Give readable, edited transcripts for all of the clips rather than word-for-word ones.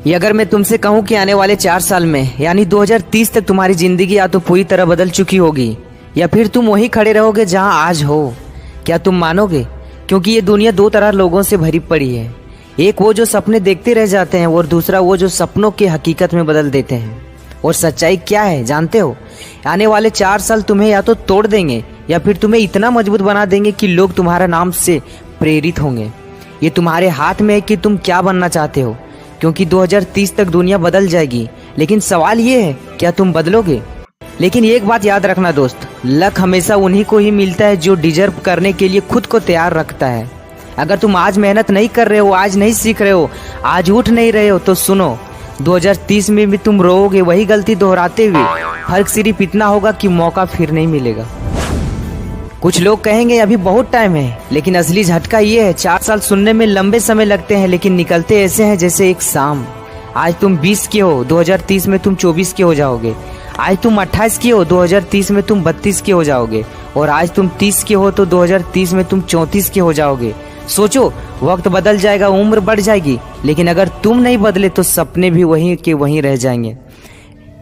ये अगर मैं तुमसे कहूँ कि आने वाले 4 साल में यानी 2030 तक तुम्हारी जिंदगी या तो पूरी तरह बदल चुकी होगी या फिर तुम वहीं खड़े रहोगे जहां आज हो, क्या तुम मानोगे? क्योंकि ये दुनिया दो तरह लोगों से भरी पड़ी है। एक वो जो सपने देखते रह जाते हैं और दूसरा वो जो सपनों के हकीकत में बदल देते हैं। और सच्चाई क्या है जानते हो? आने वाले 4 साल तुम्हें या तो तोड़ देंगे या फिर तुम्हें इतना मजबूत बना देंगे कि लोग तुम्हारा नाम से प्रेरित होंगे। ये तुम्हारे हाथ में है कि तुम क्या बनना चाहते हो, क्योंकि 2030 तक दुनिया बदल जाएगी। लेकिन सवाल ये है, क्या तुम बदलोगे? लेकिन एक बात याद रखना दोस्त, लक हमेशा उन्हीं को ही मिलता है जो डिजर्व करने के लिए खुद को तैयार रखता है। अगर तुम आज मेहनत नहीं कर रहे हो, आज नहीं सीख रहे हो, आज उठ नहीं रहे हो, तो सुनो, 2030 में भी तुम रोओगे वही गलती दोहराते हुए। फर्क सिर्फ इतना होगा कि मौका फिर नहीं मिलेगा। कुछ लोग कहेंगे अभी बहुत टाइम है, लेकिन असली झटका ये है, 4 साल सुनने में लंबे समय लगते हैं लेकिन निकलते ऐसे हैं जैसे एक शाम। आज तुम 20 के हो, 2030 में तुम 24 के हो जाओगे। आज तुम 28 के हो, 2030 में तुम 32 के हो जाओगे। और आज तुम 30 के हो तो 2030 में तुम 34 के हो जाओगे। सोचो, वक्त बदल जाएगा, उम्र बढ़ जाएगी, लेकिन अगर तुम नहीं बदले तो सपने भी वहीं के वहीं रह जाएंगे।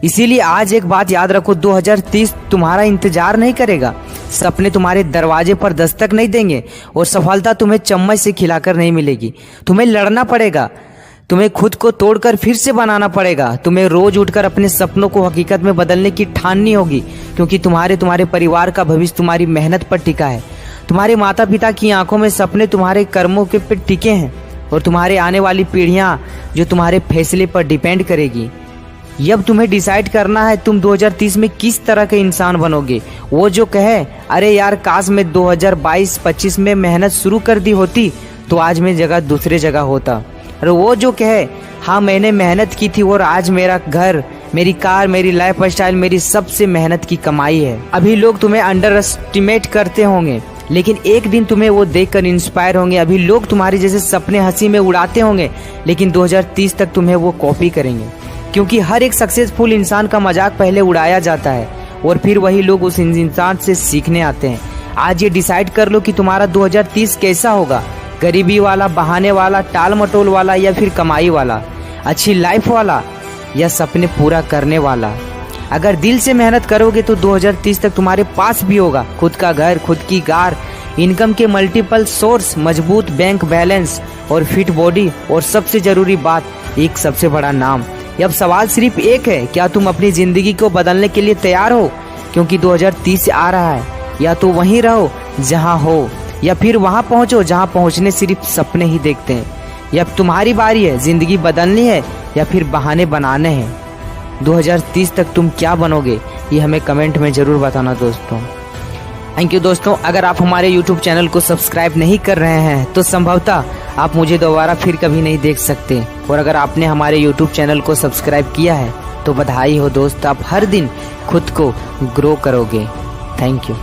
इसीलिए आज एक बात याद रखो, 2030 तुम्हारा इंतजार नहीं करेगा, सपने तुम्हारे दरवाजे पर दस्तक नहीं देंगे और सफलता तुम्हें चम्मच से खिलाकर नहीं मिलेगी। तुम्हें लड़ना पड़ेगा, तुम्हें खुद को तोड़कर फिर से बनाना पड़ेगा। तुम्हें रोज उठकर अपने सपनों को हकीकत में बदलने की ठाननी होगी, क्योंकि तुम्हारे परिवार का भविष्य तुम्हारी मेहनत पर टिका है। तुम्हारे माता पिता की आंखों में सपने तुम्हारे कर्मों के पे टिके हैं और तुम्हारे आने वाली पीढ़ियां जो तुम्हारे फैसले पर डिपेंड करेगी। अब तुम्हें डिसाइड करना है तुम 2030 में किस तरह के इंसान बनोगे। वो जो कहे अरे यार काश मैं 2022-25 में मेहनत शुरू कर दी होती तो आज मैं जगह दूसरे जगह होता। और वो जो कहे हाँ मैंने मेहनत की थी और आज मेरा घर, मेरी कार, मेरी लाइफ स्टाइल मेरी सबसे मेहनत की कमाई है। अभी लोग तुम्हें अंडर एस्टिमेट करते होंगे, लेकिन एक दिन तुम्हें वो देखकर इंस्पायर होंगे। अभी लोग तुम्हारे जैसे सपने हंसी में उड़ाते होंगे, लेकिन 2030 तक तुम्हें वो कॉपी करेंगे, क्योंकि हर एक सक्सेसफुल इंसान का मजाक पहले उड़ाया जाता है और फिर वही लोग उस इंसान से सीखने आते हैं। आज ये डिसाइड कर लो कि तुम्हारा 2030 कैसा होगा, गरीबी वाला, बहाने वाला, टाल मटोल वाला या फिर कमाई वाला, अच्छी लाइफ वाला या सपने पूरा करने वाला। अगर दिल से मेहनत करोगे तो 2030 तक तुम्हारे पास भी होगा खुद का घर, खुद की कार, इनकम के मल्टीपल सोर्स, मजबूत बैंक बैलेंस और फिट बॉडी, और सबसे जरूरी बात, एक सबसे बड़ा नाम। अब सवाल सिर्फ एक है, क्या तुम अपनी जिंदगी को बदलने के लिए तैयार हो? क्योंकि 2030 आ रहा है। या तो वहीं रहो जहां हो या फिर वहां पहुंचो जहां पहुंचने सिर्फ सपने ही देखते हैं। अब तुम्हारी बारी है, जिंदगी बदलनी है या फिर बहाने बनाने हैं। 2030 तक तुम क्या बनोगे ये हमें कमेंट में जरूर बताना दोस्तों। थैंक यू दोस्तों। अगर आप हमारे YouTube चैनल को सब्सक्राइब नहीं कर रहे हैं तो संभवतः आप मुझे दोबारा फिर कभी नहीं देख सकते, और अगर आपने हमारे YouTube चैनल को सब्सक्राइब किया है तो बधाई हो दोस्त, आप हर दिन खुद को ग्रो करोगे। Thank you.